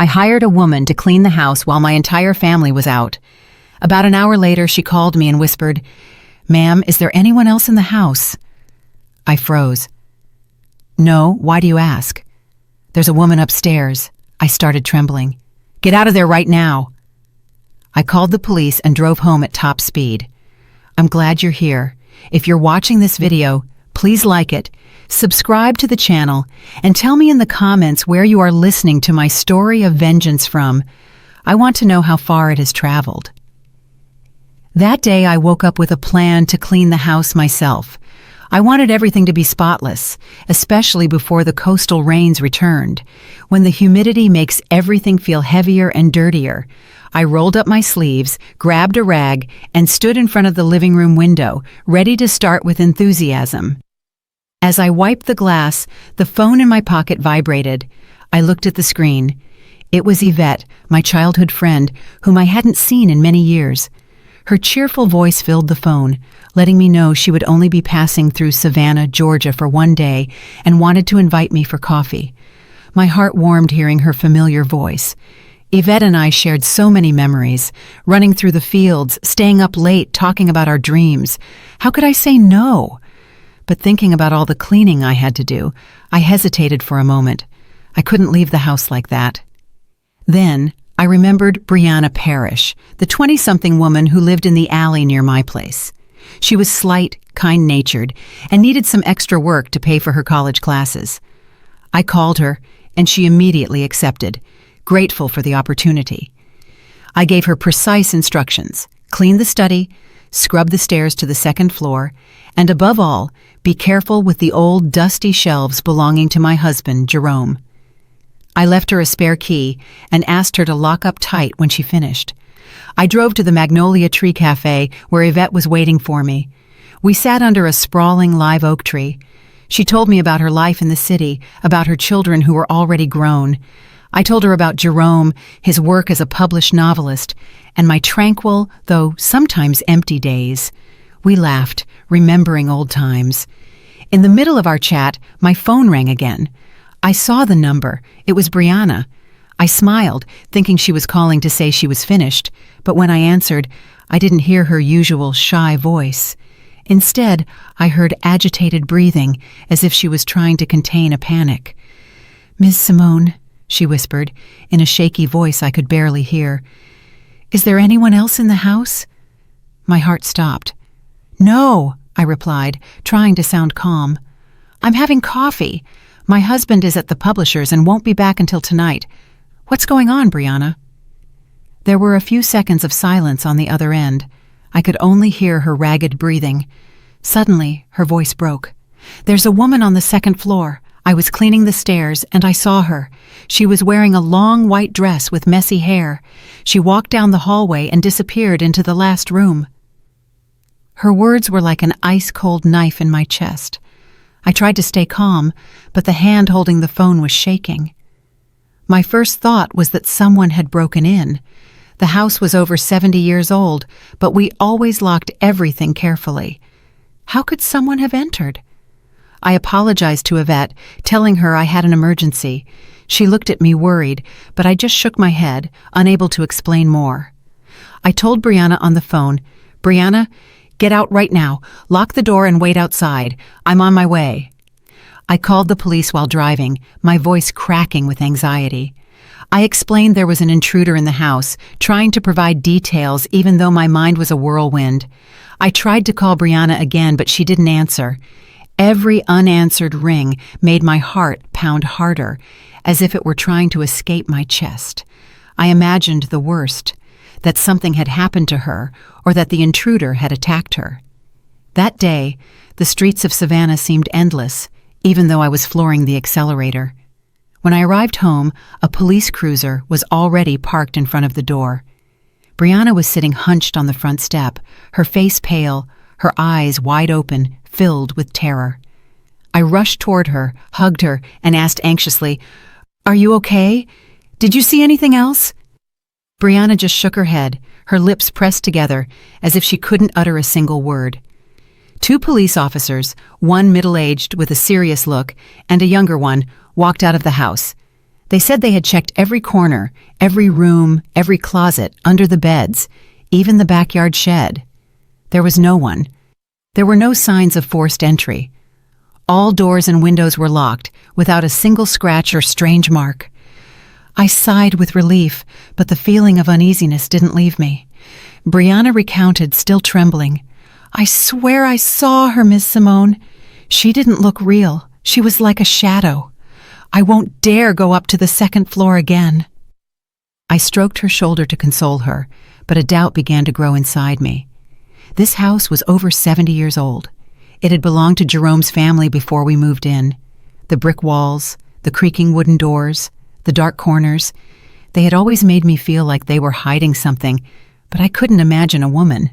I hired a woman to clean the house while my entire family was out. About an hour later, she called me and whispered, "Ma'am, is there anyone else in the house?" I froze. "No, why do you ask?" "There's a woman upstairs." I started trembling. "Get out of there right now." I called the police and drove home at top speed. I'm glad you're here. If you're watching this video, please like it, subscribe to the channel, and tell me in the comments where you are listening to my story of vengeance from. I want to know how far it has traveled. That day, I woke up with a plan to clean the house myself. I wanted everything to be spotless, especially before the coastal rains returned, when the humidity makes everything feel heavier and dirtier. I rolled up my sleeves, grabbed a rag, and stood in front of the living room window, ready to start with enthusiasm. As I wiped the glass, the phone in my pocket vibrated. I looked at the screen. It was Yvette, my childhood friend, whom I hadn't seen in many years. Her cheerful voice filled the phone, letting me know she would only be passing through Savannah, Georgia for one day and wanted to invite me for coffee. My heart warmed hearing her familiar voice. Yvette and I shared so many memories, running through the fields, staying up late, talking about our dreams. How could I say no? But thinking about all the cleaning I had to do, I hesitated for a moment. I couldn't leave the house like that. Then, I remembered Brianna Parrish, the 20-something woman who lived in the alley near my place. She was slight, kind-natured, and needed some extra work to pay for her college classes. I called her, and she immediately accepted, grateful for the opportunity. I gave her precise instructions: clean the study, scrub the stairs to the second floor, and above all, be careful with the old dusty shelves belonging to my husband, Jerome. I left her a spare key and asked her to lock up tight when she finished. I drove to the Magnolia Tree Cafe where Yvette was waiting for me. We sat under a sprawling live oak tree. She told me about her life in the city, about her children who were already grown. I told her about Jerome, his work as a published novelist, and my tranquil, though sometimes empty days. We laughed, remembering old times. In the middle of our chat, my phone rang again. I saw the number. It was Brianna. I smiled, thinking she was calling to say she was finished, but when I answered, I didn't hear her usual shy voice. Instead, I heard agitated breathing, as if she was trying to contain a panic. "Ms. Simone," she whispered, in a shaky voice I could barely hear. "Is there anyone else in the house?" My heart stopped. "No," I replied, trying to sound calm. "I'm having coffee. My husband is at the publisher's and won't be back until tonight. What's going on, Brianna?" There were a few seconds of silence on the other end. I could only hear her ragged breathing. Suddenly, her voice broke. "There's a woman on the second floor. I was cleaning the stairs, and I saw her. She was wearing a long white dress with messy hair. She walked down the hallway and disappeared into the last room." Her words were like an ice-cold knife in my chest. I tried to stay calm, but the hand holding the phone was shaking. My first thought was that someone had broken in. The house was over 70 years old, but we always locked everything carefully. How could someone have entered? I apologized to Yvette, telling her I had an emergency. She looked at me worried, but I just shook my head, unable to explain more. I told Brianna on the phone, "Brianna, get out right now. Lock the door and wait outside. I'm on my way." I called the police while driving, my voice cracking with anxiety. I explained there was an intruder in the house, trying to provide details even though my mind was a whirlwind. I tried to call Brianna again, but she didn't answer. Every unanswered ring made my heart pound harder, as if it were trying to escape my chest. I imagined the worst, that something had happened to her, or that the intruder had attacked her. That day, the streets of Savannah seemed endless, even though I was flooring the accelerator. When I arrived home, a police cruiser was already parked in front of the door. Brianna was sitting hunched on the front step, her face pale, her eyes wide open, filled with terror. I rushed toward her, hugged her, and asked anxiously, "Are you okay? Did you see anything else?" Brianna just shook her head, her lips pressed together, as if she couldn't utter a single word. Two police officers, one middle-aged with a serious look, and a younger one, walked out of the house. They said they had checked every corner, every room, every closet, under the beds, even the backyard shed. There was no one. There were no signs of forced entry. All doors and windows were locked, without a single scratch or strange mark. I sighed with relief, but the feeling of uneasiness didn't leave me. Brianna recounted, still trembling. "I swear I saw her, Miss Simone. She didn't look real. She was like a shadow. I won't dare go up to the second floor again." I stroked her shoulder to console her, but a doubt began to grow inside me. This house was over 70 years old. It had belonged to Jerome's family before we moved in. The brick walls, the creaking wooden doors, the dark corners, they had always made me feel like they were hiding something, but I couldn't imagine a woman.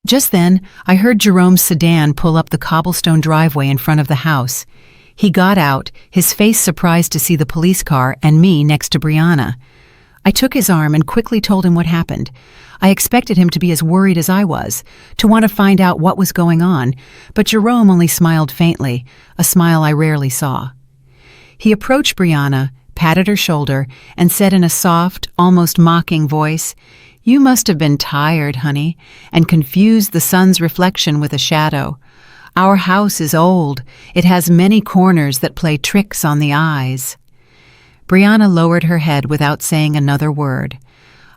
Just then, I heard Jerome's sedan pull up the cobblestone driveway in front of the house. He got out, his face surprised to see the police car and me next to Brianna. I took his arm and quickly told him what happened. I expected him to be as worried as I was, to want to find out what was going on, but Jerome only smiled faintly, a smile I rarely saw. He approached Brianna, patted her shoulder, and said in a soft, almost mocking voice, "You must have been tired, honey, and confused the sun's reflection with a shadow. Our house is old. It has many corners that play tricks on the eyes." Brianna lowered her head without saying another word.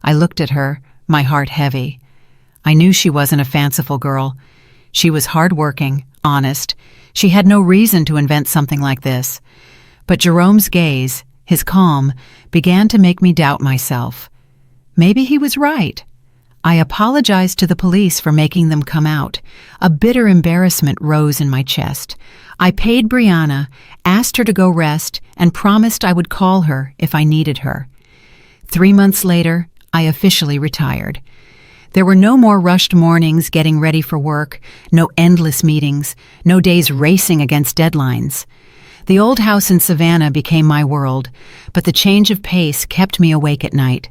I looked at her, my heart heavy. I knew she wasn't a fanciful girl. She was hardworking, honest. She had no reason to invent something like this. But Jerome's gaze, his calm, began to make me doubt myself. Maybe he was right. I apologized to the police for making them come out. A bitter embarrassment rose in my chest. I paid Brianna, asked her to go rest, and promised I would call her if I needed her. 3 months later, I officially retired. There were no more rushed mornings getting ready for work, no endless meetings, no days racing against deadlines. The old house in Savannah became my world, but the change of pace kept me awake at night.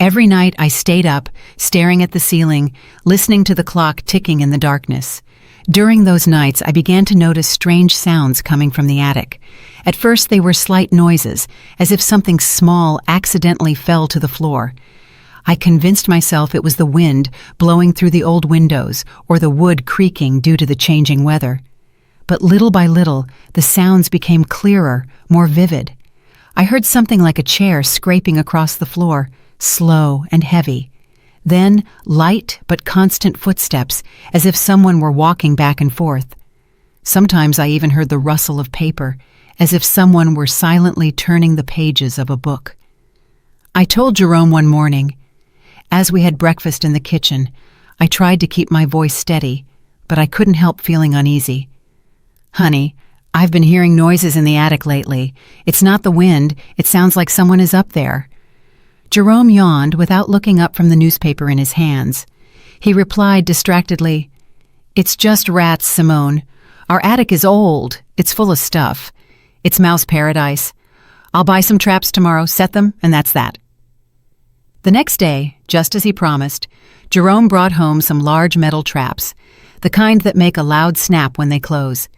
Every night I stayed up, staring at the ceiling, listening to the clock ticking in the darkness. During those nights, I began to notice strange sounds coming from the attic. At first, they were slight noises, as if something small accidentally fell to the floor. I convinced myself it was the wind blowing through the old windows or the wood creaking due to the changing weather. But little by little, the sounds became clearer, more vivid. I heard something like a chair scraping across the floor, slow and heavy. Then light but constant footsteps, as if someone were walking back and forth. Sometimes I even heard the rustle of paper, as if someone were silently turning the pages of a book. I told Jerome one morning. As we had breakfast in the kitchen, I tried to keep my voice steady, but I couldn't help feeling uneasy. "Honey, I've been hearing noises in the attic lately. It's not the wind, it sounds like someone is up there." Jerome yawned without looking up from the newspaper in his hands. He replied distractedly, "It's just rats, Simone. Our attic is old. It's full of stuff. It's mouse paradise. I'll buy some traps tomorrow, set them, and that's that." The next day, just as he promised, Jerome brought home some large metal traps, the kind that make a loud snap when they close.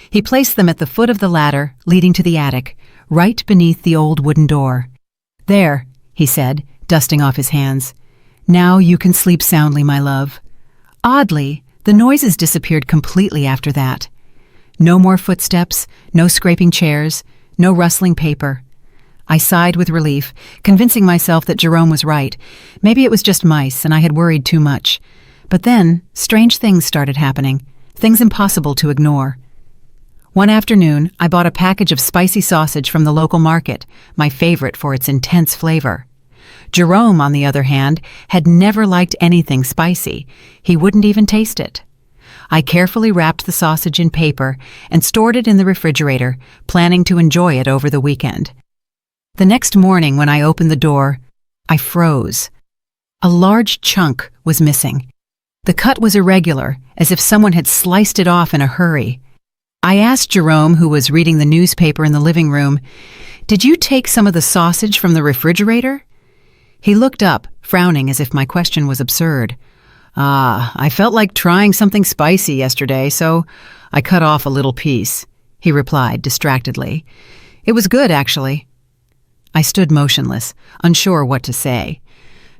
He placed them at the foot of the ladder leading to the attic, right beneath the old wooden door. "There," he said, dusting off his hands. "Now you can sleep soundly, my love." Oddly, the noises disappeared completely after that. No more footsteps, no scraping chairs, no rustling paper. I sighed with relief, convincing myself that Jerome was right. Maybe it was just mice and I had worried too much. But then, strange things started happening, things impossible to ignore. One afternoon, I bought a package of spicy sausage from the local market, my favorite for its intense flavor. Jerome, on the other hand, had never liked anything spicy. He wouldn't even taste it. I carefully wrapped the sausage in paper and stored it in the refrigerator, planning to enjoy it over the weekend. The next morning when I opened the door, I froze. A large chunk was missing. The cut was irregular, as if someone had sliced it off in a hurry. I asked Jerome, who was reading the newspaper in the living room, "Did you take some of the sausage from the refrigerator?" He looked up, frowning as if my question was absurd. I felt like trying something spicy yesterday, so I cut off a little piece," he replied distractedly. "It was good, actually." I stood motionless, unsure what to say.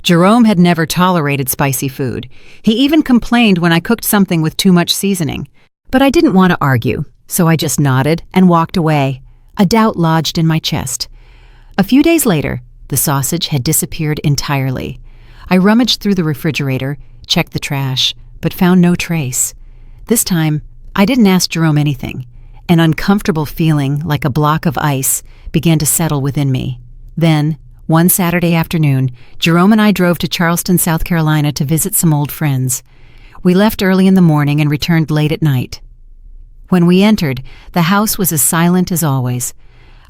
Jerome had never tolerated spicy food. He even complained when I cooked something with too much seasoning. But I didn't want to argue, so I just nodded and walked away. A doubt lodged in my chest. A few days later, the sausage had disappeared entirely. I rummaged through the refrigerator, checked the trash, but found no trace. This time, I didn't ask Jerome anything. An uncomfortable feeling, like a block of ice, began to settle within me. Then, one Saturday afternoon, Jerome and I drove to Charleston, South Carolina to visit some old friends. We left early in the morning and returned late at night. When we entered, the house was as silent as always.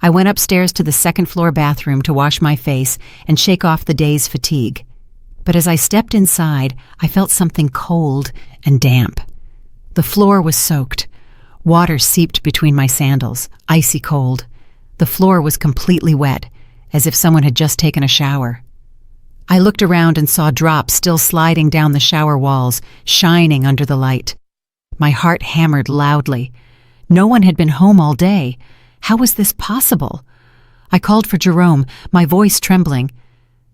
I went upstairs to the second-floor bathroom to wash my face and shake off the day's fatigue. But as I stepped inside, I felt something cold and damp. The floor was soaked. Water seeped between my sandals, icy cold. The floor was completely wet, as if someone had just taken a shower. I looked around and saw drops still sliding down the shower walls, shining under the light. My heart hammered loudly. No one had been home all day. How was this possible? I called for Jerome, my voice trembling.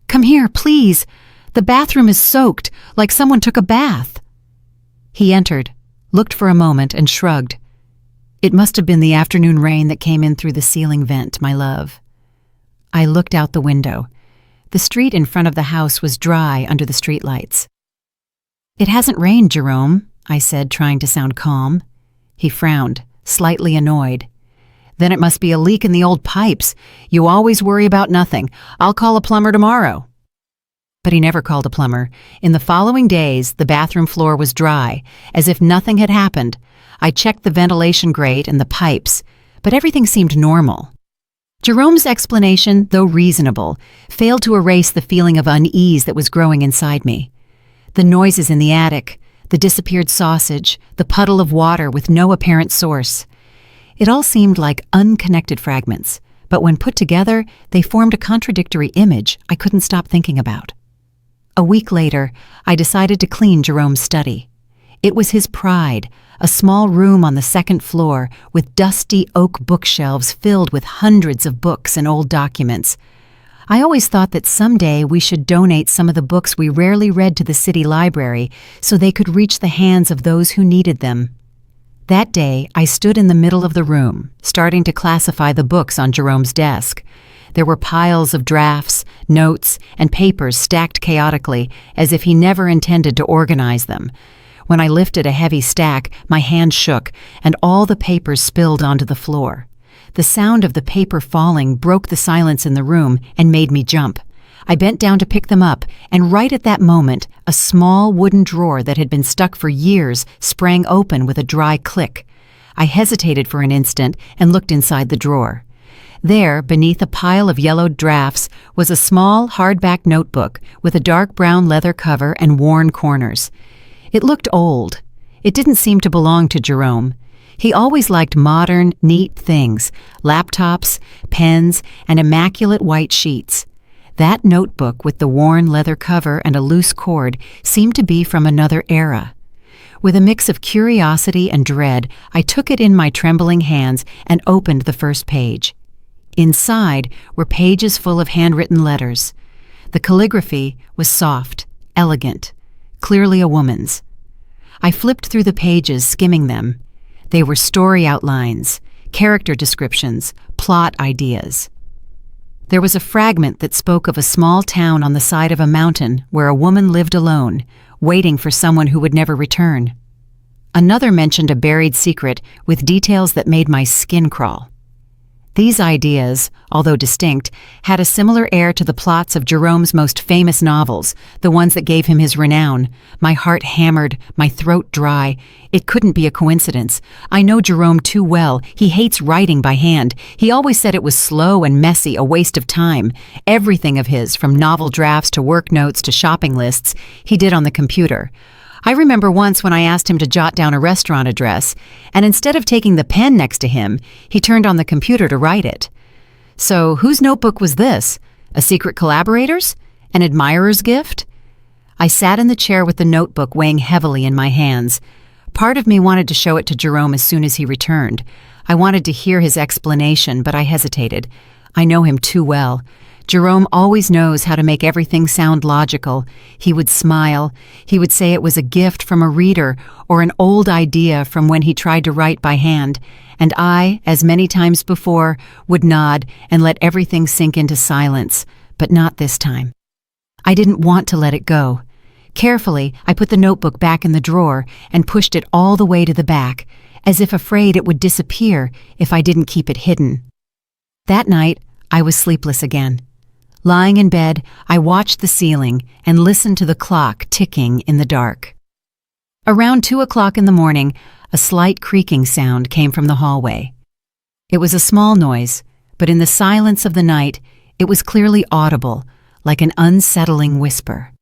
"Come here, please. The bathroom is soaked, like someone took a bath." He entered, looked for a moment, and shrugged. "It must have been the afternoon rain that came in through the ceiling vent, my love." I looked out the window. The street in front of the house was dry under the streetlights. "It hasn't rained, Jerome," I said, trying to sound calm. He frowned, slightly annoyed. "Then it must be a leak in the old pipes. You always worry about nothing. I'll call a plumber tomorrow." But he never called a plumber. In the following days, the bathroom floor was dry, as if nothing had happened. I checked the ventilation grate and the pipes, but everything seemed normal. Jerome's explanation, though reasonable, failed to erase the feeling of unease that was growing inside me. The noises in the attic, the disappeared sausage, the puddle of water with no apparent source. It all seemed like unconnected fragments, but when put together, they formed a contradictory image I couldn't stop thinking about. A week later, I decided to clean Jerome's study. It was his pride, a small room on the second floor with dusty oak bookshelves filled with hundreds of books and old documents. I always thought that someday we should donate some of the books we rarely read to the city library so they could reach the hands of those who needed them. That day, I stood in the middle of the room, starting to classify the books on Jerome's desk. There were piles of drafts, notes, and papers stacked chaotically, as if he never intended to organize them. When I lifted a heavy stack, my hand shook, and all the papers spilled onto the floor. The sound of the paper falling broke the silence in the room and made me jump. I bent down to pick them up, and right at that moment, a small wooden drawer that had been stuck for years sprang open with a dry click. I hesitated for an instant and looked inside the drawer. There, beneath a pile of yellowed drafts, was a small, hardback notebook with a dark brown leather cover and worn corners. It looked old. It didn't seem to belong to Jerome. He always liked modern, neat things, laptops, pens, and immaculate white sheets. That notebook with the worn leather cover and a loose cord seemed to be from another era. With a mix of curiosity and dread, I took it in my trembling hands and opened the first page. Inside were pages full of handwritten letters. The calligraphy was soft, elegant, clearly a woman's. I flipped through the pages, skimming them. They were story outlines, character descriptions, plot ideas. There was a fragment that spoke of a small town on the side of a mountain where a woman lived alone, waiting for someone who would never return. Another mentioned a buried secret with details that made my skin crawl. These ideas, although distinct, had a similar air to the plots of Jerome's most famous novels, the ones that gave him his renown. My heart hammered, my throat dry. It couldn't be a coincidence. I know Jerome too well. He hates writing by hand. He always said it was slow and messy, a waste of time. Everything of his, from novel drafts to work notes to shopping lists, he did on the computer. I remember once when I asked him to jot down a restaurant address, and instead of taking the pen next to him, he turned on the computer to write it. So whose notebook was this? A secret collaborator's? An admirer's gift? I sat in the chair with the notebook weighing heavily in my hands. Part of me wanted to show it to Jerome as soon as he returned. I wanted to hear his explanation, but I hesitated. I know him too well. Jerome always knows how to make everything sound logical. He would smile. He would say it was a gift from a reader or an old idea from when he tried to write by hand, and I, as many times before, would nod and let everything sink into silence, but not this time. I didn't want to let it go. Carefully, I put the notebook back in the drawer and pushed it all the way to the back, as if afraid it would disappear if I didn't keep it hidden. That night, I was sleepless again. Lying in bed, I watched the ceiling and listened to the clock ticking in the dark. Around 2 o'clock in the morning, a slight creaking sound came from the hallway. It was a small noise, but in the silence of the night, it was clearly audible, like an unsettling whisper.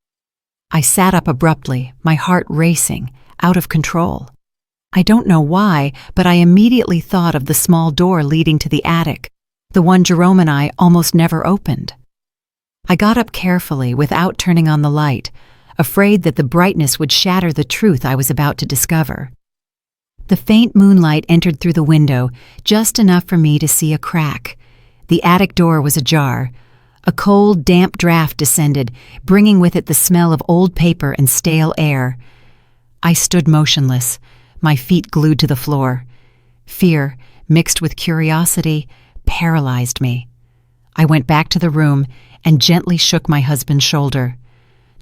I sat up abruptly, my heart racing, out of control. I don't know why, but I immediately thought of the small door leading to the attic, the one Jerome and I almost never opened. I got up carefully without turning on the light, afraid that the brightness would shatter the truth I was about to discover. The faint moonlight entered through the window, just enough for me to see a crack. The attic door was ajar. A cold, damp draft descended, bringing with it the smell of old paper and stale air. I stood motionless, my feet glued to the floor. Fear, mixed with curiosity, paralyzed me. I went back to the room and gently shook my husband's shoulder.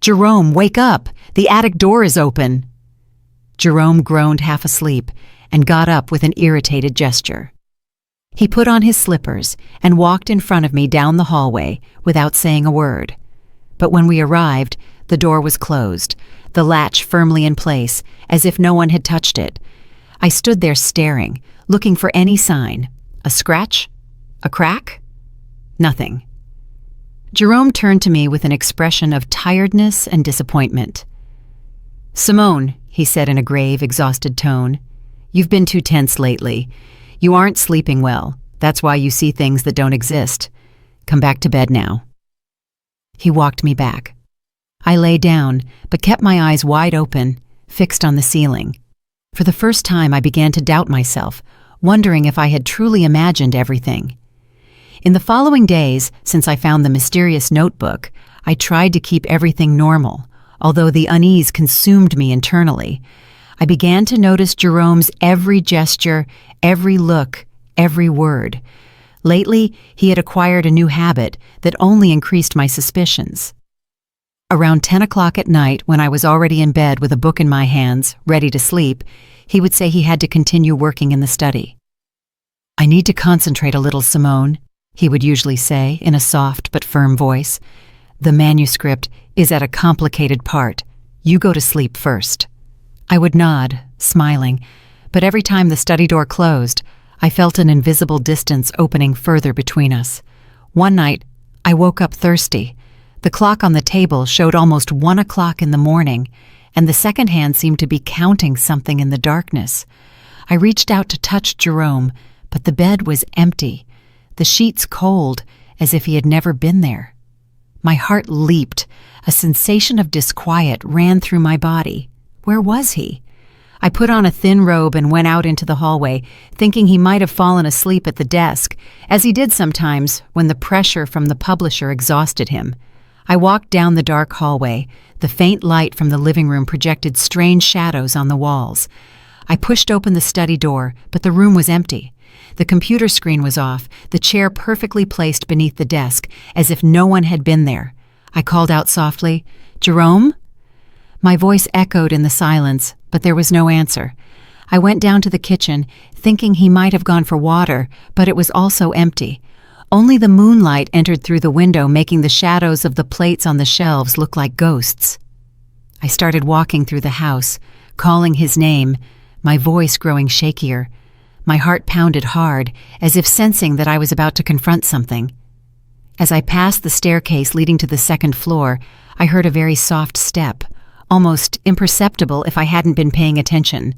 "Jerome, wake up! The attic door is open!" Jerome groaned half asleep and got up with an irritated gesture. He put on his slippers and walked in front of me down the hallway without saying a word. But when we arrived, the door was closed, the latch firmly in place, as if no one had touched it. I stood there staring, looking for any sign. A scratch? A crack? Nothing. Jerome turned to me with an expression of tiredness and disappointment. "Simone," he said in a grave, exhausted tone, "you've been too tense lately. You aren't sleeping well. That's why you see things that don't exist. Come back to bed now." He walked me back. I lay down, but kept my eyes wide open, fixed on the ceiling. For the first time, I began to doubt myself, wondering if I had truly imagined everything. In the following days, since I found the mysterious notebook, I tried to keep everything normal, although the unease consumed me internally. I began to notice Jerome's every gesture, every look, every word. Lately, he had acquired a new habit that only increased my suspicions. Around 10 o'clock at night, when I was already in bed with a book in my hands, ready to sleep, he would say he had to continue working in the study. "I need to concentrate a little, Simone," he would usually say in a soft but firm voice. "The manuscript is at a complicated part. You go to sleep first." I would nod, smiling, but every time the study door closed, I felt an invisible distance opening further between us. One night, I woke up thirsty. The clock on the table showed almost 1 o'clock in the morning, and the second hand seemed to be counting something in the darkness. I reached out to touch Jerome, but the bed was empty, the sheets cold, as if he had never been there. My heart leaped. A sensation of disquiet ran through my body. Where was he? I put on a thin robe and went out into the hallway, thinking he might have fallen asleep at the desk, as he did sometimes when the pressure from the publisher exhausted him. I walked down the dark hallway. The faint light from the living room projected strange shadows on the walls. I pushed open the study door, but the room was empty. The computer screen was off, the chair perfectly placed beneath the desk, as if no one had been there. I called out softly, "Jerome?" My voice echoed in the silence, but there was no answer. I went down to the kitchen, thinking he might have gone for water, but it was also empty. Only the moonlight entered through the window, making the shadows of the plates on the shelves look like ghosts. I started walking through the house, calling his name, my voice growing shakier. My heart pounded hard, as if sensing that I was about to confront something. As I passed the staircase leading to the second floor, I heard a very soft step, almost imperceptible if I hadn't been paying attention.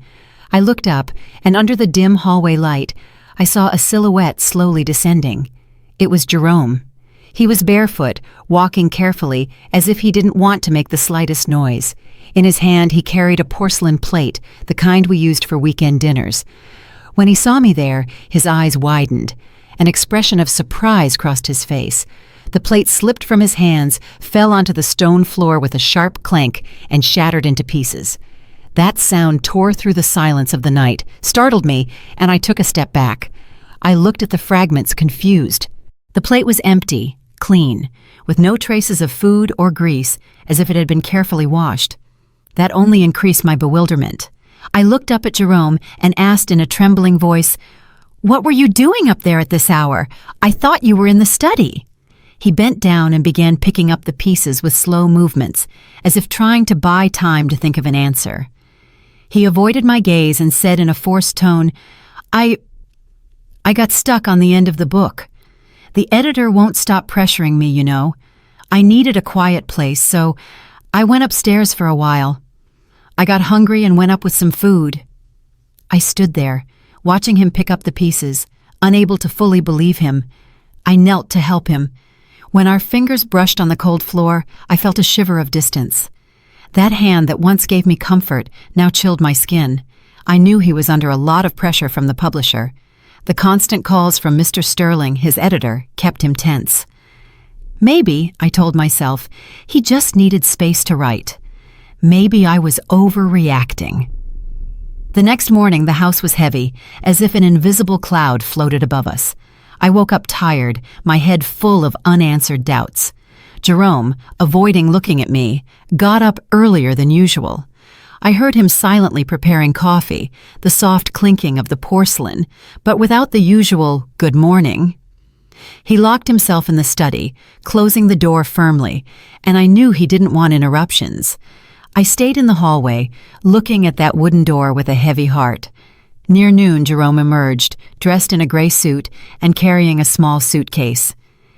I looked up, and under the dim hallway light, I saw a silhouette slowly descending. It was Jerome. He was barefoot, walking carefully, as if he didn't want to make the slightest noise. In his hand, he carried a porcelain plate, the kind we used for weekend dinners. When he saw me there, his eyes widened. An expression of surprise crossed his face. The plate slipped from his hands, fell onto the stone floor with a sharp clank, and shattered into pieces. That sound tore through the silence of the night, startled me, and I took a step back. I looked at the fragments, confused. The plate was empty, clean, with no traces of food or grease, as if it had been carefully washed. That only increased my bewilderment. I looked up at Jerome and asked in a trembling voice, "What were you doing up there at this hour? I thought you were in the study." He bent down and began picking up the pieces with slow movements, as if trying to buy time to think of an answer. He avoided my gaze and said in a forced tone, I got stuck on the end of the book. The editor won't stop pressuring me, you know. I needed a quiet place, so I went upstairs for a while. I got hungry and went up with some food." I stood there, watching him pick up the pieces, unable to fully believe him. I knelt to help him. When our fingers brushed on the cold floor, I felt a shiver of distance. That hand that once gave me comfort now chilled my skin. I knew he was under a lot of pressure from the publisher. The constant calls from Mr. Sterling, his editor, kept him tense. Maybe, I told myself, he just needed space to write. Maybe I was overreacting. The next morning, the house was heavy, as if an invisible cloud floated above us. I woke up tired, my head full of unanswered doubts. Jerome, avoiding looking at me, got up earlier than usual. I heard him silently preparing coffee, the soft clinking of the porcelain, but without the usual good morning. He locked himself in the study, closing the door firmly, and I knew he didn't want interruptions. I stayed in the hallway, looking at that wooden door with a heavy heart. Near noon, Jerome emerged, dressed in a gray suit and carrying a small suitcase.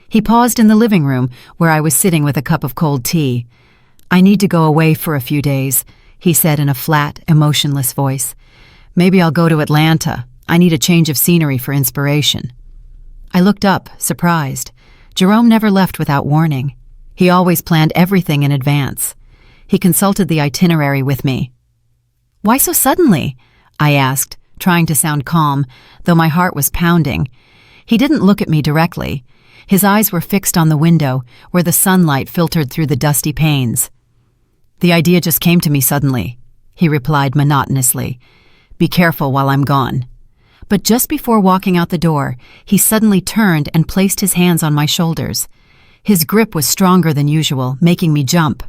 He paused in the living room, where I was sitting with a cup of cold tea. "I need to go away for a few days," he said in a flat, emotionless voice. "Maybe I'll go to Atlanta. I need a change of scenery for inspiration." I looked up, surprised. Jerome never left without warning. He always planned everything in advance. He consulted the itinerary with me. "Why so suddenly?" I asked, trying to sound calm, though my heart was pounding. He didn't look at me directly. His eyes were fixed on the window, where the sunlight filtered through the dusty panes. "The idea just came to me suddenly," he replied monotonously. "Be careful while I'm gone." But just before walking out the door, he suddenly turned and placed his hands on my shoulders. His grip was stronger than usual, making me jump.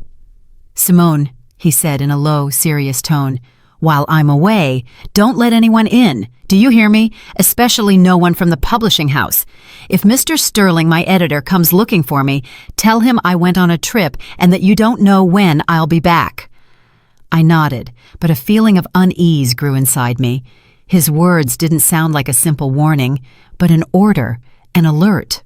"Simone," he said in a low, serious tone, "while I'm away, don't let anyone in. Do you hear me? Especially no one from the publishing house. If Mr. Sterling, my editor, comes looking for me, tell him I went on a trip and that you don't know when I'll be back." I nodded, but a feeling of unease grew inside me. His words didn't sound like a simple warning, but an order, an alert.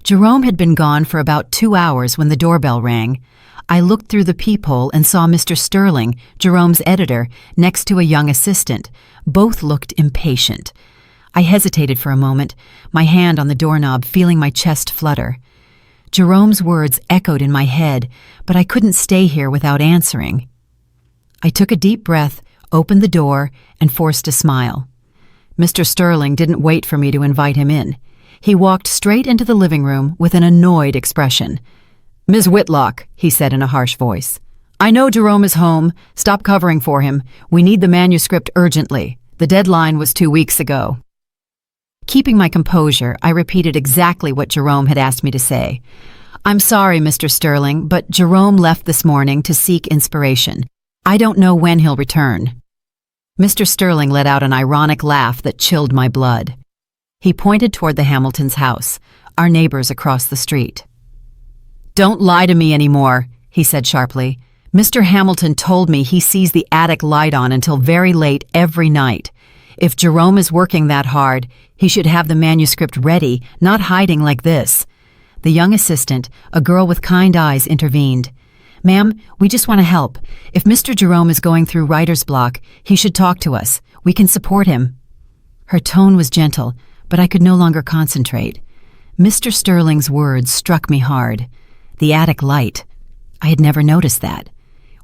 Jerome had been gone for about 2 hours when the doorbell rang. I looked through the peephole and saw Mr. Sterling, Jerome's editor, next to a young assistant. Both looked impatient. I hesitated for a moment, my hand on the doorknob, feeling my chest flutter. Jerome's words echoed in my head, but I couldn't stay here without answering. I took a deep breath, opened the door, and forced a smile. Mr. Sterling didn't wait for me to invite him in. He walked straight into the living room with an annoyed expression. "Ms. Whitlock," he said in a harsh voice, "I know Jerome is home. Stop covering for him. We need the manuscript urgently. The deadline was 2 weeks ago." Keeping my composure, I repeated exactly what Jerome had asked me to say. "I'm sorry, Mr. Sterling, but Jerome left this morning to seek inspiration. I don't know when he'll return." Mr. Sterling let out an ironic laugh that chilled my blood. He pointed toward the Hamiltons' house, our neighbors across the street. "Don't lie to me anymore," he said sharply. "Mr. Hamilton told me he sees the attic light on until very late every night. If Jerome is working that hard, he should have the manuscript ready, not hiding like this." The young assistant, a girl with kind eyes, intervened. "Ma'am, we just want to help. If Mr. Jerome is going through writer's block, he should talk to us. We can support him." Her tone was gentle, but I could no longer concentrate. Mr. Sterling's words struck me hard. The attic light. I had never noticed that.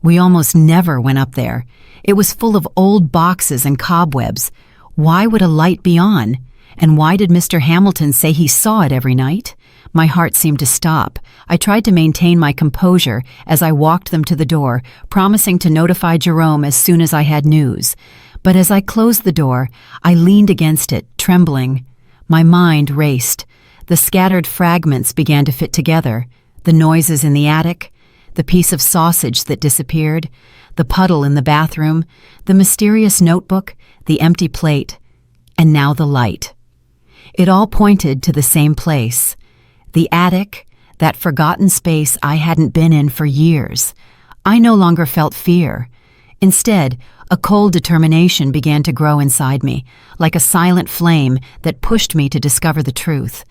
We almost never went up there. It was full of old boxes and cobwebs. Why would a light be on? And why did Mr. Hamilton say he saw it every night? My heart seemed to stop. I tried to maintain my composure as I walked them to the door, promising to notify Jerome as soon as I had news. But as I closed the door, I leaned against it, trembling. My mind raced. The scattered fragments began to fit together. The noises in the attic, the piece of sausage that disappeared, the puddle in the bathroom, the mysterious notebook, the empty plate, and now the light. It all pointed to the same place. The attic, that forgotten space I hadn't been in for years. I no longer felt fear. Instead, a cold determination began to grow inside me, like a silent flame that pushed me to discover the truth.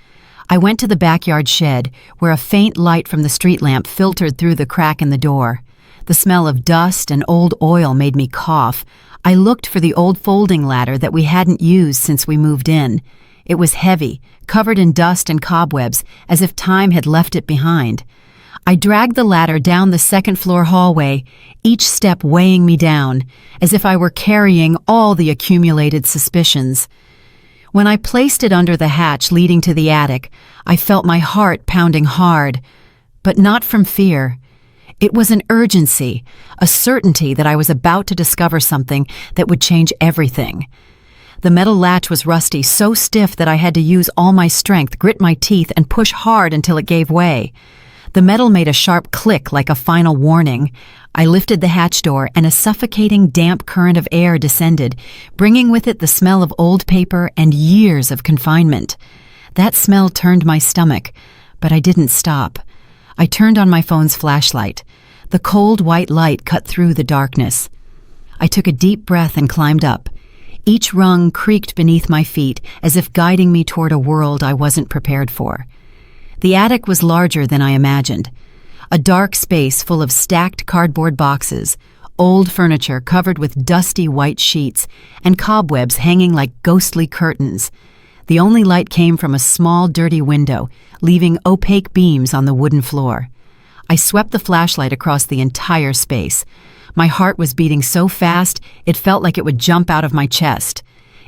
I went to the backyard shed, where a faint light from the street lamp filtered through the crack in the door. The smell of dust and old oil made me cough. I looked for the old folding ladder that we hadn't used since we moved in. It was heavy, covered in dust and cobwebs, as if time had left it behind. I dragged the ladder down the second-floor hallway, each step weighing me down, as if I were carrying all the accumulated suspicions. When I placed it under the hatch leading to the attic, I felt my heart pounding hard, but not from fear. It was an urgency, a certainty that I was about to discover something that would change everything. The metal latch was rusty, so stiff that I had to use all my strength, grit my teeth, and push hard until it gave way. The metal made a sharp click like a final warning. I lifted the hatch door, and a suffocating, damp current of air descended, bringing with it the smell of old paper and years of confinement. That smell turned my stomach, but I didn't stop. I turned on my phone's flashlight. The cold white light cut through the darkness. I took a deep breath and climbed up. Each rung creaked beneath my feet, as if guiding me toward a world I wasn't prepared for. The attic was larger than I imagined. A dark space full of stacked cardboard boxes, old furniture covered with dusty white sheets, and cobwebs hanging like ghostly curtains. The only light came from a small, dirty window, leaving opaque beams on the wooden floor. I swept the flashlight across the entire space. My heart was beating so fast, it felt like it would jump out of my chest.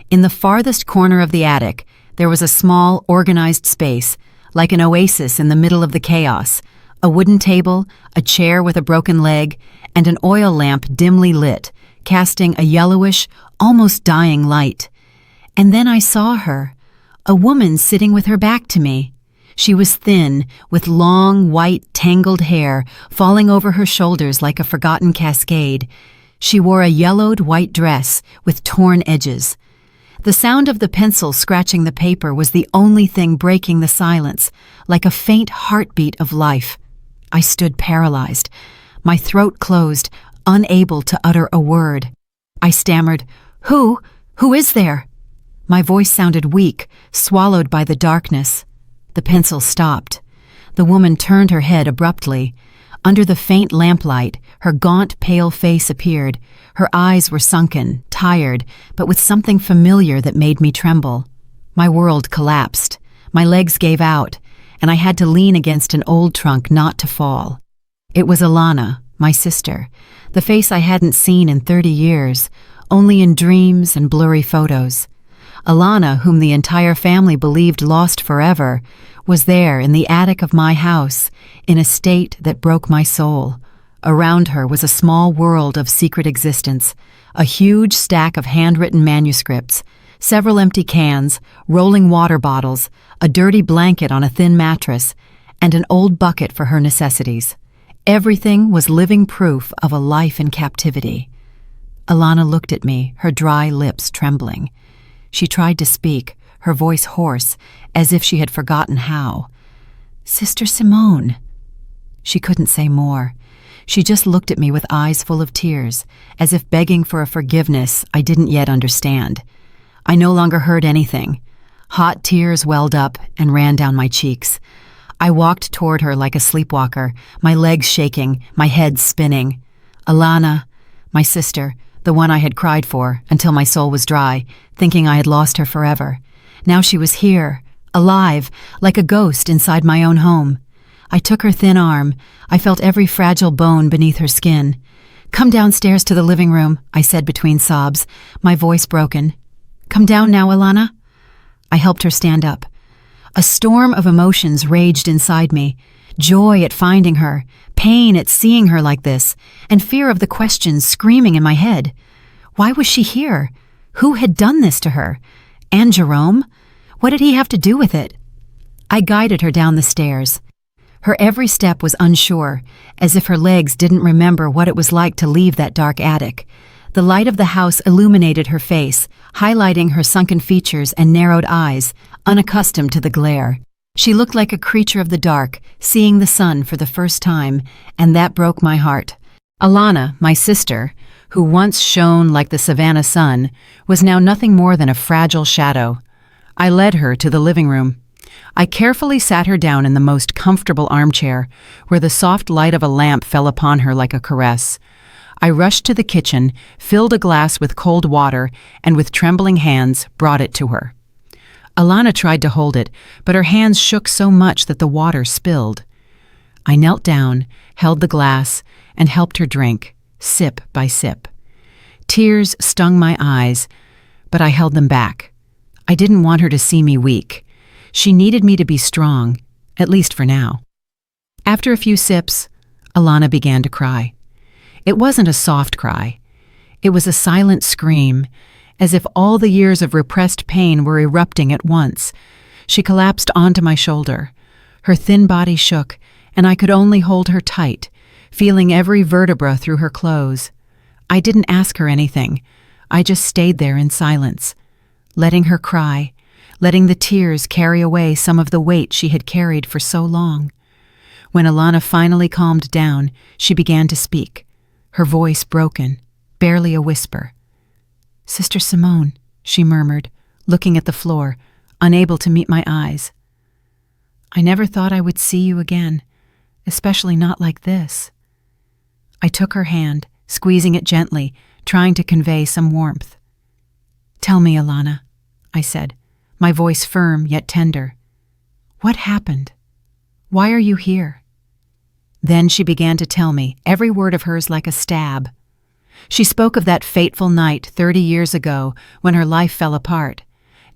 In the farthest corner of the attic, there was a small, organized space, like an oasis in the middle of the chaos. A wooden table, a chair with a broken leg, and an oil lamp dimly lit, casting a yellowish, almost dying light. And then I saw her, a woman sitting with her back to me. She was thin, with long, white, tangled hair falling over her shoulders like a forgotten cascade. She wore a yellowed white dress with torn edges. The sound of the pencil scratching the paper was the only thing breaking the silence, like a faint heartbeat of life. I stood paralyzed, my throat closed, unable to utter a word. I stammered, "Who is there?" My voice sounded weak, swallowed by the darkness. The pencil stopped. The woman turned her head abruptly. Under the faint lamplight, her gaunt, pale face appeared. Her eyes were sunken, tired, but with something familiar that made me tremble. My world collapsed. My legs gave out, and I had to lean against an old trunk not to fall. It was Alana, my sister, the face I hadn't seen in 30 years, only in dreams and blurry photos. Alana, whom the entire family believed lost forever, was there in the attic of my house, in a state that broke my soul. Around her was a small world of secret existence, a huge stack of handwritten manuscripts, several empty cans, rolling water bottles, a dirty blanket on a thin mattress, and an old bucket for her necessities. Everything was living proof of a life in captivity. Alana looked at me, her dry lips trembling. She tried to speak, her voice hoarse, as if she had forgotten how. "Sister Simone." She couldn't say more. She just looked at me with eyes full of tears, as if begging for a forgiveness I didn't yet understand. I no longer heard anything. Hot tears welled up and ran down my cheeks. I walked toward her like a sleepwalker, my legs shaking, my head spinning. Alana, my sister, the one I had cried for until my soul was dry, thinking I had lost her forever. Now she was here, alive, like a ghost inside my own home. I took her thin arm. I felt every fragile bone beneath her skin. "Come downstairs to the living room," I said between sobs, my voice broken. "Come down now, Alana." I helped her stand up. A storm of emotions raged inside me. Joy at finding her, pain at seeing her like this, and fear of the questions screaming in my head. Why was she here? Who had done this to her? And Jerome? What did he have to do with it? I guided her down the stairs. Her every step was unsure, as if her legs didn't remember what it was like to leave that dark attic. The light of the house illuminated her face, highlighting her sunken features and narrowed eyes, unaccustomed to the glare. She looked like a creature of the dark, seeing the sun for the first time, and that broke my heart. Alana, my sister, who once shone like the Savannah sun, was now nothing more than a fragile shadow. I led her to the living room. I carefully sat her down in the most comfortable armchair, where the soft light of a lamp fell upon her like a caress. I rushed to the kitchen, filled a glass with cold water, and with trembling hands brought it to her. Alana tried to hold it, but her hands shook so much that the water spilled. I knelt down, held the glass, and helped her drink, sip by sip. Tears stung my eyes, but I held them back. I didn't want her to see me weak. She needed me to be strong, at least for now. After a few sips, Alana began to cry. It wasn't a soft cry. It was a silent scream, as if all the years of repressed pain were erupting at once. She collapsed onto my shoulder. Her thin body shook, and I could only hold her tight, feeling every vertebra through her clothes. I didn't ask her anything. I just stayed there in silence, letting her cry, letting the tears carry away some of the weight she had carried for so long. When Alana finally calmed down, she began to speak, her voice broken, barely a whisper. "Sister Simone," she murmured, looking at the floor, unable to meet my eyes. "I never thought I would see you again, especially not like this." I took her hand, squeezing it gently, trying to convey some warmth. "Tell me, Alana," I said, my voice firm yet tender. "What happened? Why are you here?" Then she began to tell me, every word of hers like a stab. She spoke of that fateful night 30 years ago when her life fell apart.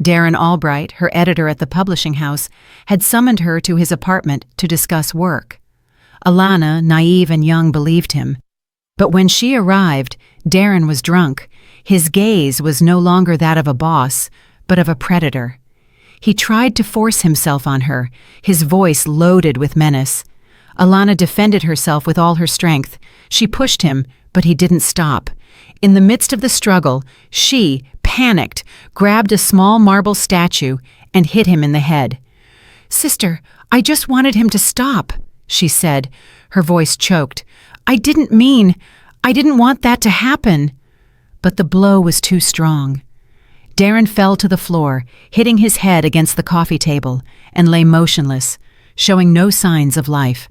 Darren Albright, her editor at the publishing house, had summoned her to his apartment to discuss work. Alana, naive and young, believed him. But when she arrived, Darren was drunk. His gaze was no longer that of a boss, but of a predator. He tried to force himself on her, his voice loaded with menace. Alana defended herself with all her strength. She pushed him, but he didn't stop. In the midst of the struggle, she, panicked, grabbed a small marble statue and hit him in the head. "Sister, I just wanted him to stop," she said, her voice choked. I didn't want that to happen." But the blow was too strong. Darren fell to the floor, hitting his head against the coffee table, and lay motionless, showing no signs of life.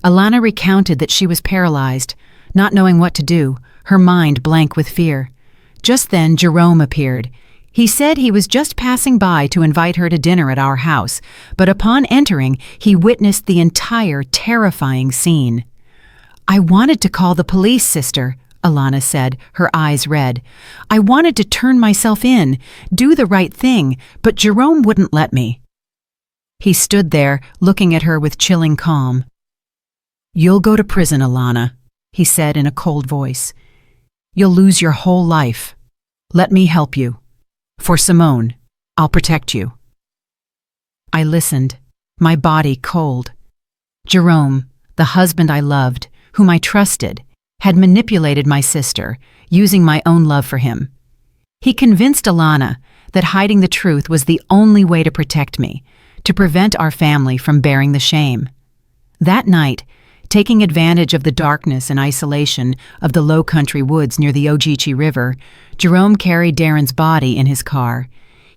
Alana recounted that she was paralyzed, not knowing what to do, her mind blank with fear. Just then, Jerome appeared. He said he was just passing by to invite her to dinner at our house, but upon entering, he witnessed the entire terrifying scene. "I wanted to call the police, sister," Alana said, her eyes red. "I wanted to turn myself in, do the right thing, but Jerome wouldn't let me." He stood there, looking at her with chilling calm. "You'll go to prison, Alana," he said in a cold voice. "You'll lose your whole life. Let me help you. For Simone, I'll protect you." I listened, my body cold. Jerome, the husband I loved, whom I trusted, had manipulated my sister, using my own love for him. He convinced Alana that hiding the truth was the only way to protect me, to prevent our family from bearing the shame. That night, taking advantage of the darkness and isolation of the low-country woods near the Ogeechee River, Jerome carried Darren's body in his car.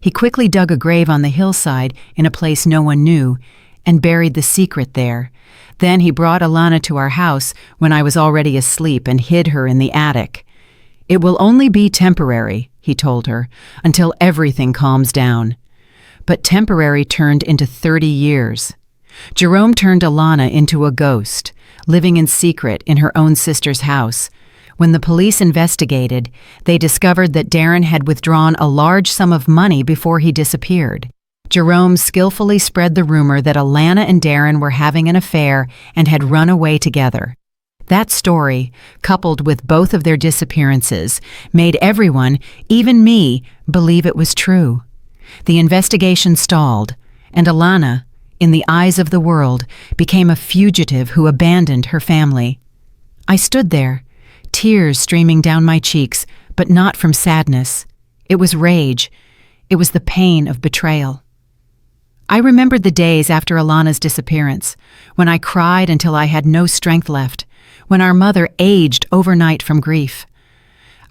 He quickly dug a grave on the hillside in a place no one knew and buried the secret there. Then he brought Alana to our house when I was already asleep and hid her in the attic. "It will only be temporary," he told her, "until everything calms down." But temporary turned into 30 years. Jerome turned Alana into a ghost, living in secret in her own sister's house. When the police investigated, they discovered that Darren had withdrawn a large sum of money before he disappeared. Jerome skillfully spread the rumor that Alana and Darren were having an affair and had run away together. That story, coupled with both of their disappearances, made everyone, even me, believe it was true. The investigation stalled, and Alana, in the eyes of the world, became a fugitive who abandoned her family. I stood there, tears streaming down my cheeks, but not from sadness. It was rage. It was the pain of betrayal. I remembered the days after Alana's disappearance, when I cried until I had no strength left, when our mother aged overnight from grief.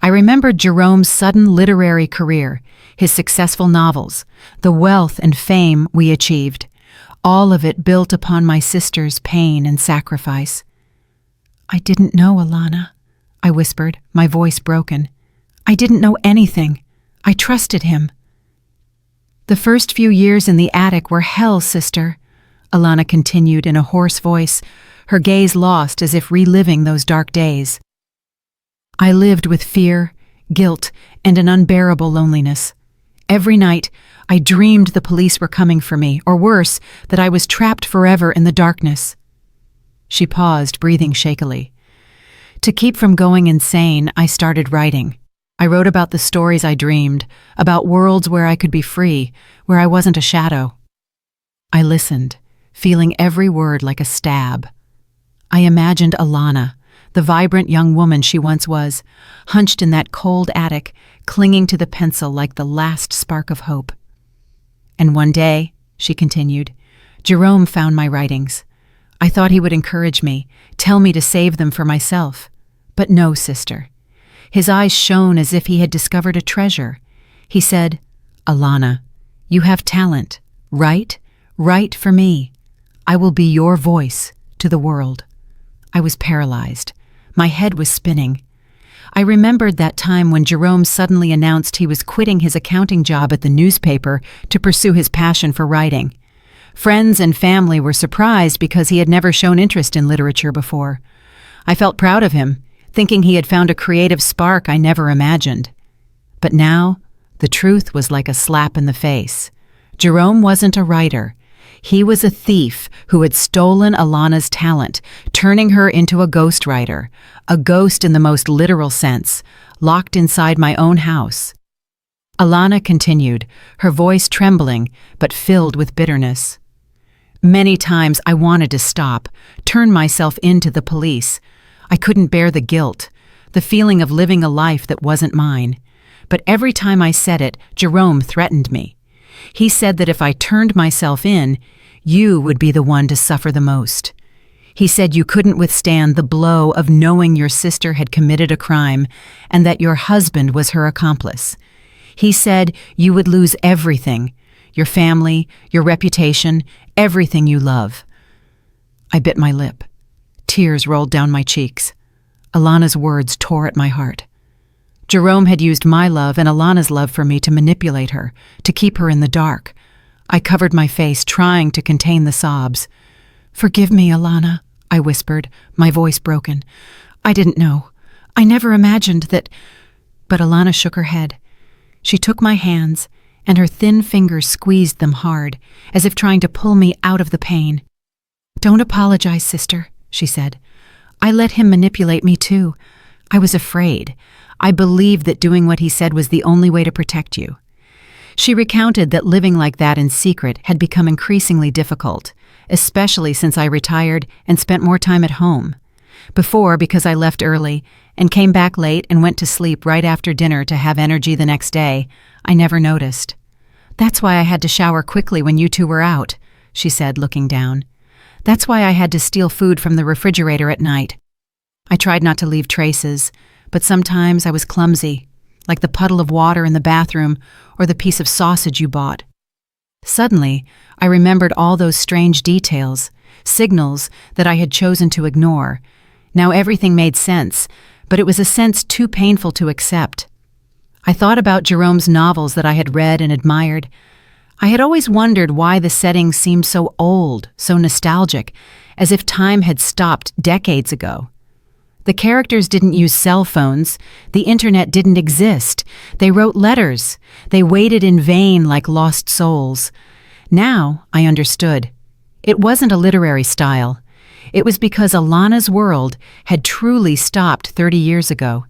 I remembered Jerome's sudden literary career, his successful novels, the wealth and fame we achieved, all of it built upon my sister's pain and sacrifice. "I didn't know, Alana," I whispered, my voice broken. "I didn't know anything. I trusted him." "The first few years in the attic were hell, sister," Alana continued in a hoarse voice, her gaze lost as if reliving those dark days. "I lived with fear, guilt, and an unbearable loneliness. Every night, I dreamed the police were coming for me, or worse, that I was trapped forever in the darkness." She paused, breathing shakily. To keep from going insane, I started writing. I wrote about the stories I dreamed, about worlds where I could be free, where I wasn't a shadow. I listened, feeling every word like a stab. I imagined Alana, the vibrant young woman she once was, hunched in that cold attic, clinging to the pencil like the last spark of hope. "And one day," she continued, "Jerome found my writings. I thought he would encourage me, tell me to save them for myself. But no, sister. His eyes shone as if he had discovered a treasure. He said, 'Alana, you have talent. Write for me. I will be your voice to the world.'" I was paralyzed. My head was spinning. I remembered that time when Jerome suddenly announced he was quitting his accounting job at the newspaper to pursue his passion for writing. Friends and family were surprised because he had never shown interest in literature before. I felt proud of him, thinking he had found a creative spark I never imagined. But now, the truth was like a slap in the face. Jerome wasn't a writer. He was a thief who had stolen Alana's talent, turning her into a ghostwriter, a ghost in the most literal sense, locked inside my own house. Alana continued, her voice trembling, but filled with bitterness. "Many times I wanted to stop, turn myself into the police. I couldn't bear the guilt, the feeling of living a life that wasn't mine. But every time I said it, Jerome threatened me. He said that if I turned myself in, you would be the one to suffer the most. He said you couldn't withstand the blow of knowing your sister had committed a crime and that your husband was her accomplice. He said you would lose everything, your family, your reputation, everything you love." I bit my lip. Tears rolled down my cheeks. Alana's words tore at my heart. Jerome had used my love and Alana's love for me to manipulate her, to keep her in the dark. I covered my face, trying to contain the sobs. "Forgive me, Alana," I whispered, my voice broken. "I didn't know. I never imagined that—" But Alana shook her head. She took my hands, and her thin fingers squeezed them hard, as if trying to pull me out of the pain. "Don't apologize, sister," she said. "I let him manipulate me too. I was afraid. I believed that doing what he said was the only way to protect you." She recounted that living like that in secret had become increasingly difficult, especially since I retired and spent more time at home. Before, because I left early and came back late and went to sleep right after dinner to have energy the next day, I never noticed. "That's why I had to shower quickly when you two were out," she said, looking down. "That's why I had to steal food from the refrigerator at night. I tried not to leave traces, but sometimes I was clumsy, like the puddle of water in the bathroom or the piece of sausage you bought." Suddenly, I remembered all those strange details, signals that I had chosen to ignore. Now everything made sense, but it was a sense too painful to accept. I thought about Jerome's novels that I had read and admired. I had always wondered why the settings seemed so old, so nostalgic, as if time had stopped decades ago. The characters didn't use cell phones. The internet didn't exist. They wrote letters. They waited in vain like lost souls. Now I understood. It wasn't a literary style. It was because Alana's world had truly stopped 30 years ago.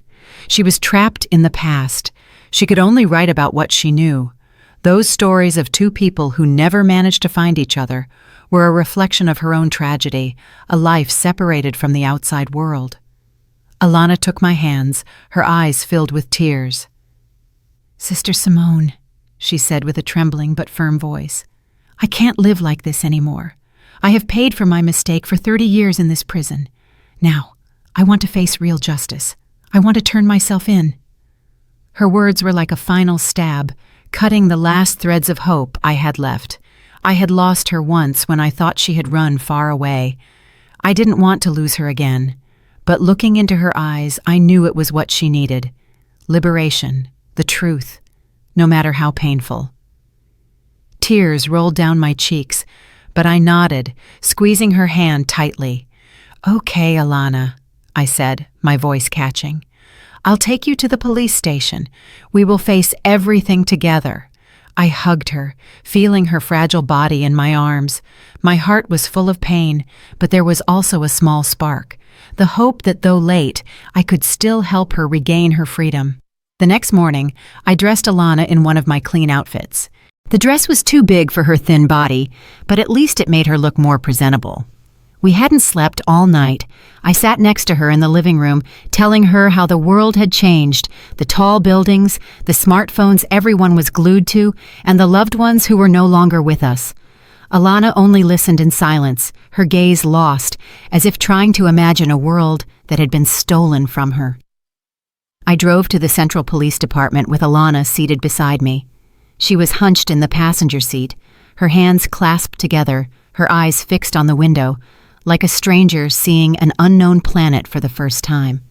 She was trapped in the past. She could only write about what she knew. Those stories of two people who never managed to find each other were a reflection of her own tragedy, a life separated from the outside world. Alana took my hands, her eyes filled with tears. "Sister Simone," she said with a trembling but firm voice, "I can't live like this anymore. I have paid for my mistake for 30 years in this prison. Now, I want to face real justice. I want to turn myself in." Her words were like a final stab, cutting the last threads of hope I had left. I had lost her once when I thought she had run far away. I didn't want to lose her again, but looking into her eyes, I knew it was what she needed. Liberation, the truth, no matter how painful. Tears rolled down my cheeks, but I nodded, squeezing her hand tightly. "Okay, Alana," I said, my voice catching. "I'll take you to the police station. We will face everything together." I hugged her, feeling her fragile body in my arms. My heart was full of pain, but there was also a small spark, the hope that though late, I could still help her regain her freedom. The next morning, I dressed Alana in one of my clean outfits. The dress was too big for her thin body, but at least it made her look more presentable. We hadn't slept all night. I sat next to her in the living room, telling her how the world had changed, the tall buildings, the smartphones everyone was glued to, and the loved ones who were no longer with us. Alana only listened in silence, her gaze lost, as if trying to imagine a world that had been stolen from her. I drove to the Central Police Department with Alana seated beside me. She was hunched in the passenger seat, her hands clasped together, her eyes fixed on the window, like a stranger seeing an unknown planet for the first time.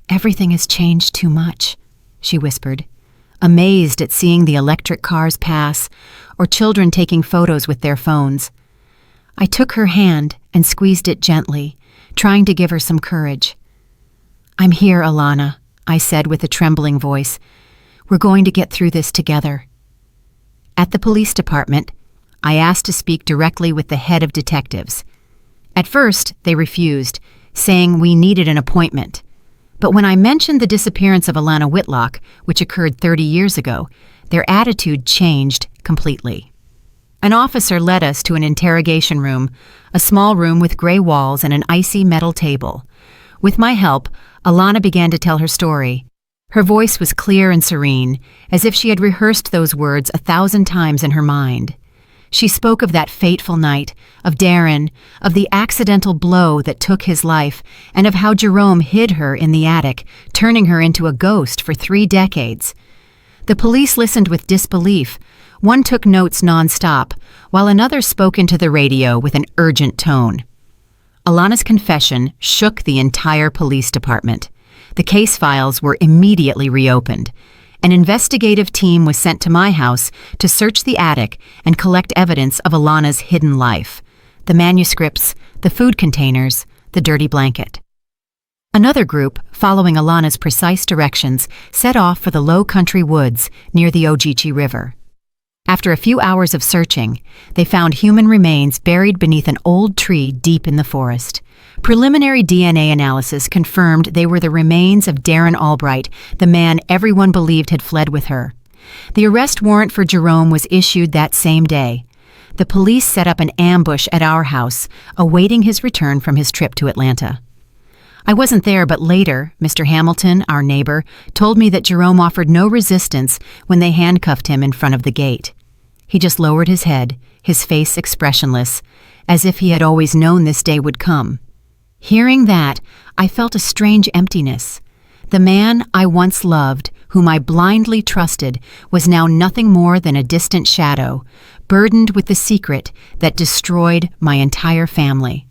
"Everything has changed too much," she whispered, amazed at seeing the electric cars pass or children taking photos with their phones. I took her hand and squeezed it gently, trying to give her some courage. "I'm here, Alana," I said with a trembling voice. "We're going to get through this together." At the police department, I asked to speak directly with the head of detectives. At first, they refused, saying we needed an appointment. But when I mentioned the disappearance of Alana Whitlock, which occurred 30 years ago, their attitude changed completely. An officer led us to an interrogation room, a small room with gray walls and an icy metal table. With my help, Alana began to tell her story. Her voice was clear and serene, as if she had rehearsed those words 1,000 times in her mind. She spoke of that fateful night, of Darren, of the accidental blow that took his life, and of how Jerome hid her in the attic, turning her into a ghost for 3 decades. The police listened with disbelief. One took notes nonstop, while another spoke into the radio with an urgent tone. Alana's confession shook the entire police department. The case files were immediately reopened. An investigative team was sent to my house to search the attic and collect evidence of Alana's hidden life: the manuscripts, the food containers, the dirty blanket. Another group, following Alana's precise directions, set off for the low country woods near the Ogeechee River. After a few hours of searching, they found human remains buried beneath an old tree deep in the forest. Preliminary DNA analysis confirmed they were the remains of Darren Albright, the man everyone believed had fled with her. The arrest warrant for Jerome was issued that same day. The police set up an ambush at our house, awaiting his return from his trip to Atlanta. I wasn't there, but later, Mr. Hamilton, our neighbor, told me that Jerome offered no resistance when they handcuffed him in front of the gate. He just lowered his head, his face expressionless, as if he had always known this day would come. Hearing that, I felt a strange emptiness. The man I once loved, whom I blindly trusted, was now nothing more than a distant shadow, burdened with the secret that destroyed my entire family.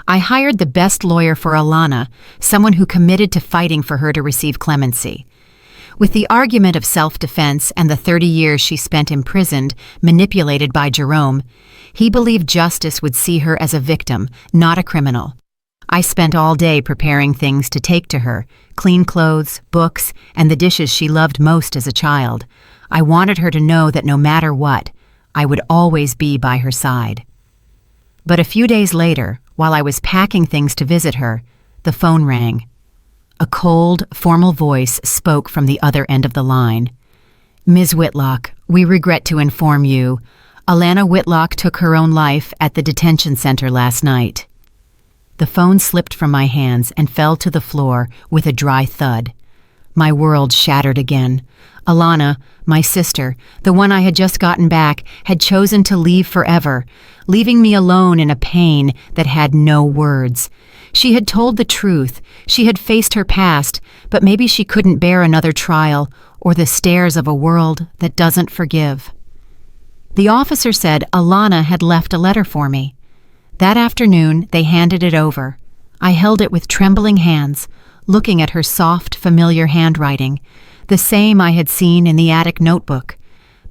I hired the best lawyer for Alana, someone who committed to fighting for her to receive clemency. With the argument of self-defense and the 30 years she spent imprisoned, manipulated by Jerome, he believed justice would see her as a victim, not a criminal. I spent all day preparing things to take to her: clean clothes, books, and the dishes she loved most as a child. I wanted her to know that no matter what, I would always be by her side. But a few days later, while I was packing things to visit her, the phone rang. A cold, formal voice spoke from the other end of the line. "Ms. Whitlock, we regret to inform you, Alana Whitlock took her own life at the detention center last night." The phone slipped from my hands and fell to the floor with a dry thud. My world shattered again. Alana, my sister, the one I had just gotten back, had chosen to leave forever, leaving me alone in a pain that had no words. She had told the truth. She had faced her past, but maybe she couldn't bear another trial or the stares of a world that doesn't forgive. The officer said Alana had left a letter for me. That afternoon, they handed it over. I held it with trembling hands, looking at her soft, familiar handwriting, the same I had seen in the attic notebook,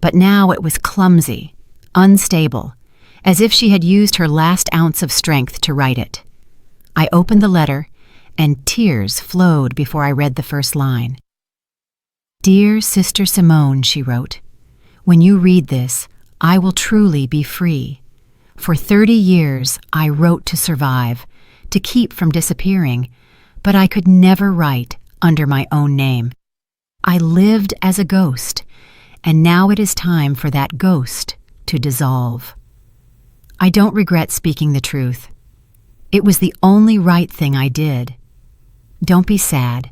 but now it was clumsy, unstable, as if she had used her last ounce of strength to write it. I opened the letter, and tears flowed before I read the first line. "Dear Sister Simone," she wrote, "when you read this, I will truly be free. For 30 years, I wrote to survive, to keep from disappearing, but I could never write under my own name. I lived as a ghost, and now it is time for that ghost to dissolve. I don't regret speaking the truth. It was the only right thing I did. Don't be sad.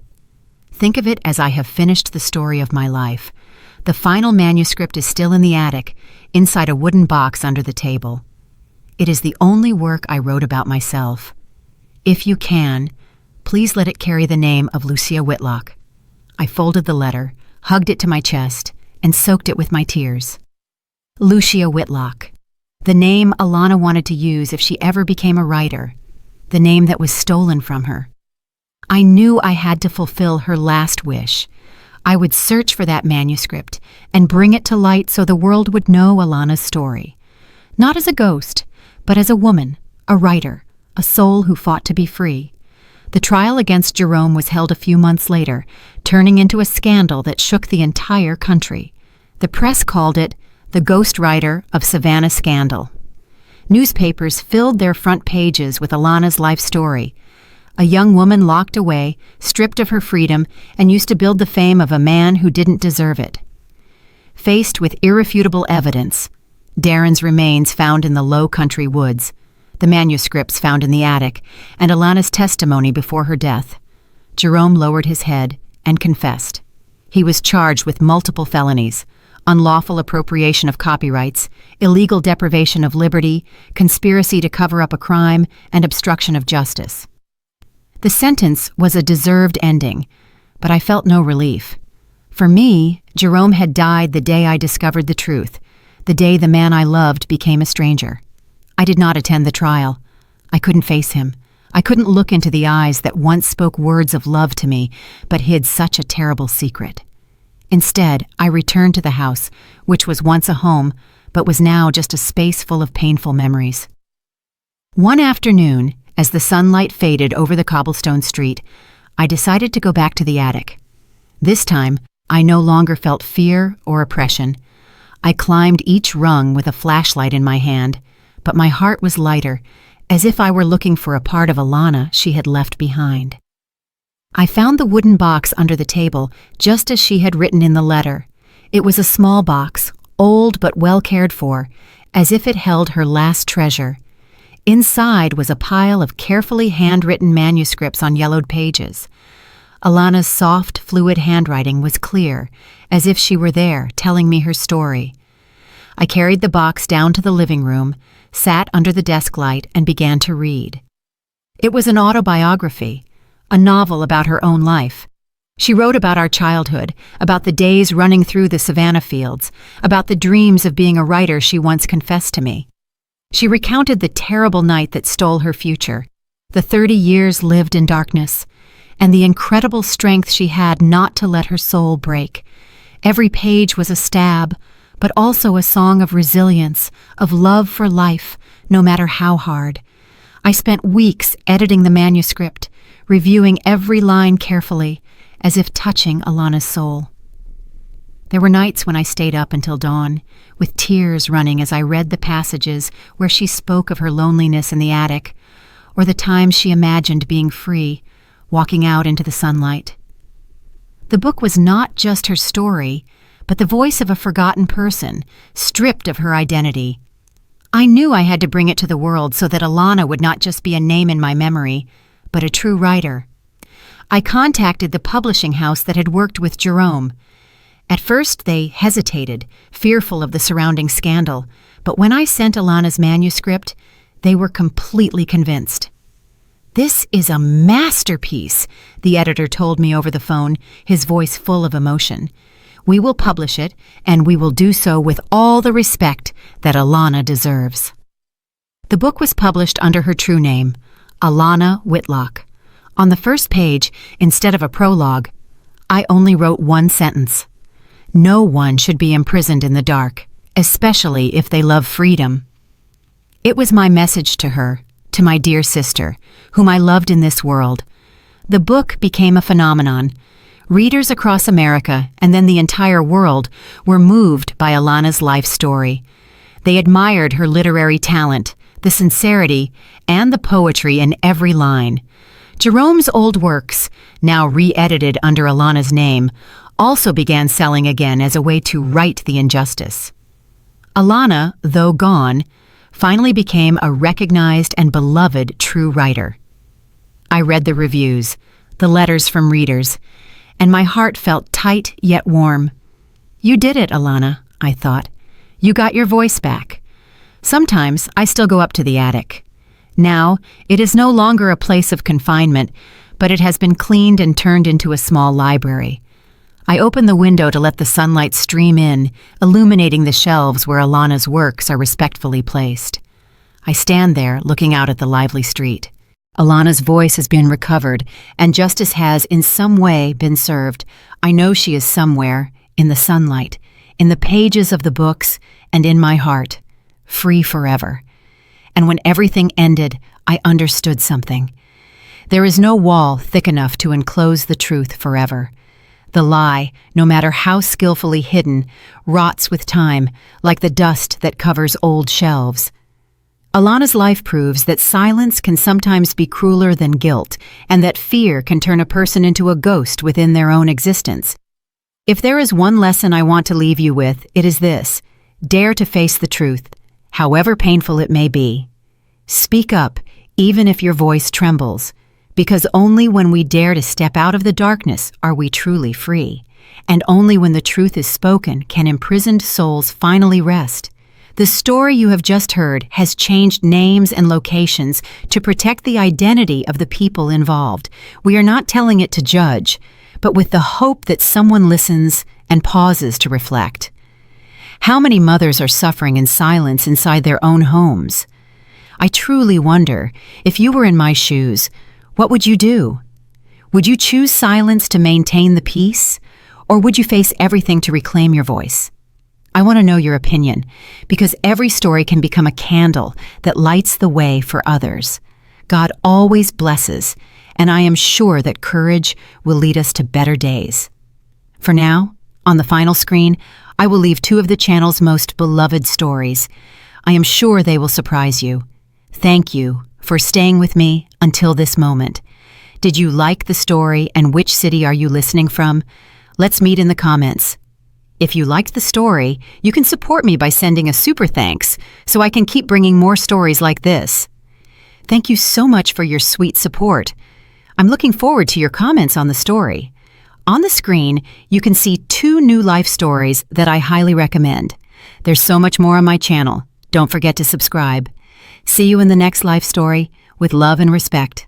Think of it as I have finished the story of my life. The final manuscript is still in the attic, inside a wooden box under the table. It is the only work I wrote about myself. If you can, please let it carry the name of Lucia Whitlock." I folded the letter, hugged it to my chest, and soaked it with my tears. Lucia Whitlock, the name Alana wanted to use if she ever became a writer, the name that was stolen from her. I knew I had to fulfill her last wish. I would search for that manuscript and bring it to light so the world would know Alana's story. Not as a ghost, but as a woman, a writer, a soul who fought to be free. The trial against Jerome was held a few months later, turning into a scandal that shook the entire country. The press called it the ghostwriter of Savannah scandal. Newspapers filled their front pages with Alana's life story. A young woman locked away, stripped of her freedom, and used to build the fame of a man who didn't deserve it. Faced with irrefutable evidence, Darren's remains found in the low country woods, the manuscripts found in the attic, and Alana's testimony before her death, Jerome lowered his head and confessed. He was charged with multiple felonies: unlawful appropriation of copyrights, illegal deprivation of liberty, conspiracy to cover up a crime, and obstruction of justice. The sentence was a deserved ending, but I felt no relief. For me, Jerome had died the day I discovered the truth, the day the man I loved became a stranger. I did not attend the trial. I couldn't face him. I couldn't look into the eyes that once spoke words of love to me, but hid such a terrible secret. Instead, I returned to the house, which was once a home, but was now just a space full of painful memories. One afternoon, as the sunlight faded over the cobblestone street, I decided to go back to the attic. This time, I no longer felt fear or oppression. I climbed each rung with a flashlight in my hand, but my heart was lighter, as if I were looking for a part of Alana she had left behind. I found the wooden box under the table, just as she had written in the letter. It was a small box, old but well cared for, as if it held her last treasure. Inside was a pile of carefully handwritten manuscripts on yellowed pages. Alana's soft, fluid handwriting was clear, as if she were there, telling me her story. I carried the box down to the living room, sat under the desk light, and began to read. It was an autobiography, a novel about her own life. She wrote about our childhood, about the days running through the Savannah fields, about the dreams of being a writer she once confessed to me. She recounted the terrible night that stole her future, the 30 years lived in darkness, and the incredible strength she had not to let her soul break. Every page was a stab, but also a song of resilience, of love for life, no matter how hard. I spent weeks editing the manuscript, reviewing every line carefully, as if touching Alana's soul. There were nights when I stayed up until dawn, with tears running as I read the passages where she spoke of her loneliness in the attic, or the times she imagined being free, walking out into the sunlight. The book was not just her story, but the voice of a forgotten person, stripped of her identity. I knew I had to bring it to the world so that Alana would not just be a name in my memory, but a true writer. I contacted the publishing house that had worked with Jerome. At first, they hesitated, fearful of the surrounding scandal, but when I sent Alana's manuscript, they were completely convinced. "This is a masterpiece," the editor told me over the phone, his voice full of emotion. "We will publish it, and we will do so with all the respect that Alana deserves." The book was published under her true name, Alana Whitlock. On the first page, instead of a prologue, I only wrote one sentence. No one should be imprisoned in the dark, especially if they love freedom. It was my message to her, to my dear sister, whom I loved in this world. The book became a phenomenon. Readers across America, and then the entire world, were moved by Alana's life story. They admired her literary talent, the sincerity, and the poetry in every line. Jerome's old works, now re-edited under Alana's name, also began selling again as a way to right the injustice. Alana, though gone, finally became a recognized and beloved true writer. I read the reviews, the letters from readers, and my heart felt tight yet warm. "You did it, Alana," I thought. "You got your voice back." Sometimes I still go up to the attic. Now, it is no longer a place of confinement, but it has been cleaned and turned into a small library. I open the window to let the sunlight stream in, illuminating the shelves where Alana's works are respectfully placed. I stand there, looking out at the lively street. Alana's voice has been recovered, and justice has, in some way, been served. I know she is somewhere, in the sunlight, in the pages of the books, and in my heart, free forever. And when everything ended, I understood something. There is no wall thick enough to enclose the truth forever. The lie, no matter how skillfully hidden, rots with time, like the dust that covers old shelves. Alana's life proves that silence can sometimes be crueler than guilt, and that fear can turn a person into a ghost within their own existence. If there is one lesson I want to leave you with, it is this: dare to face the truth, however painful it may be. Speak up, even if your voice trembles. Because only when we dare to step out of the darkness are we truly free. And only when the truth is spoken can imprisoned souls finally rest. The story you have just heard has changed names and locations to protect the identity of the people involved. We are not telling it to judge, but with the hope that someone listens and pauses to reflect. How many mothers are suffering in silence inside their own homes? I truly wonder, if you were in my shoes, what would you do? Would you choose silence to maintain the peace, or would you face everything to reclaim your voice? I want to know your opinion, because every story can become a candle that lights the way for others. God always blesses, and I am sure that courage will lead us to better days. For now, on the final screen, I will leave two of the channel's most beloved stories. I am sure they will surprise you. Thank you for staying with me until this moment. Did you like the story, and which city are you listening from? Let's meet in the comments. If you liked the story, you can support me by sending a super thanks so I can keep bringing more stories like this. Thank you so much for your sweet support. I'm looking forward to your comments on the story. On the screen, you can see 2 new life stories that I highly recommend. There's so much more on my channel. Don't forget to subscribe. See you in the next life story, with love and respect.